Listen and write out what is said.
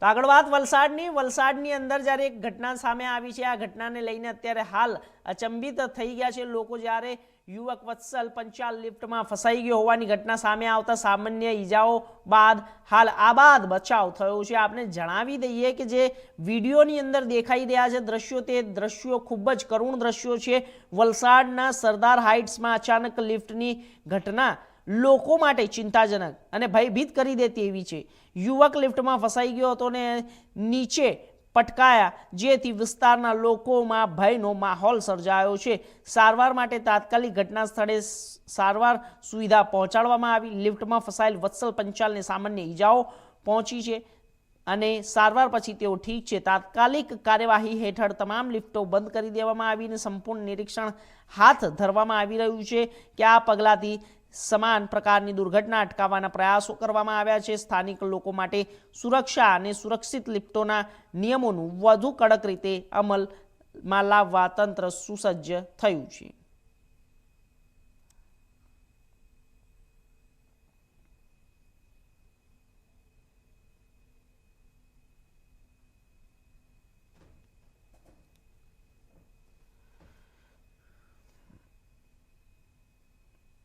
તો આગળ વાત વલસાડની અંદર જ્યારે એક ઘટના સામે આવી છે। આ ઘટનાને લઈને અત્યારે હાલ અચંબિત થઈ ગયા છે લોકો, જ્યારે યુવક વત્સલ પંચાલ લિફ્ટમાં ફસાઈ ગયો હોવાની ઘટના સામે આવતા સામાન્ય ઈજાઓ બાદ હાલ આબાદ બચાવ થયો છે। આપણે જણાવી દઈએ કે જે વિડીયોની અંદર દેખાઈ રહ્યા છે દ્રશ્યો, તે દ્રશ્યો ખૂબ જ કરુણ દ્રશ્યો છે। વલસાડના સરદાર હાઇટ્સમાં અચાનક લિફ્ટની ઘટના લોકો માટે ચિંતાજનક અને ભયભીત કરી દેતી એવી છે। યુવક લિફ્ટમાં ફસાઈ ગયો હતો ને નીચે પટકાયા, જેથી વિસ્તારના લોકોમાં ભયનો માહોલ સર્જાયો છે। સારવાર માટે તાત્કાલિક ઘટના સ્થળે સારવાર સુવિધા પહોંચાડવામાં આવી। લિફ્ટમાં ફસાયેલ વત્સલ પંચાલને સામાન્ય ઈજાઓ પહોંચી છે અને સારવાર પછી તેઓ ઠીક છે। તાત્કાલિક કાર્યવાહી હેઠળ તમામ લિફ્ટો બંધ કરી દેવામાં આવી અને સંપૂર્ણ નિરીક્ષણ હાથ ધરવામાં આવી રહ્યું છે કે આ પગલાંથી સમાન પ્રકારની દુર્ઘટના અટકાવવાના પ્રયાસો કરવામાં આવ્યા છે। સ્થાનિક લોકો માટે સુરક્ષા અને સુરક્ષિત લિફ્ટોના નિયમોનું વધુ કડક રીતે અમલમાં લાવવા તંત્ર સુસજ્જ થયું છે।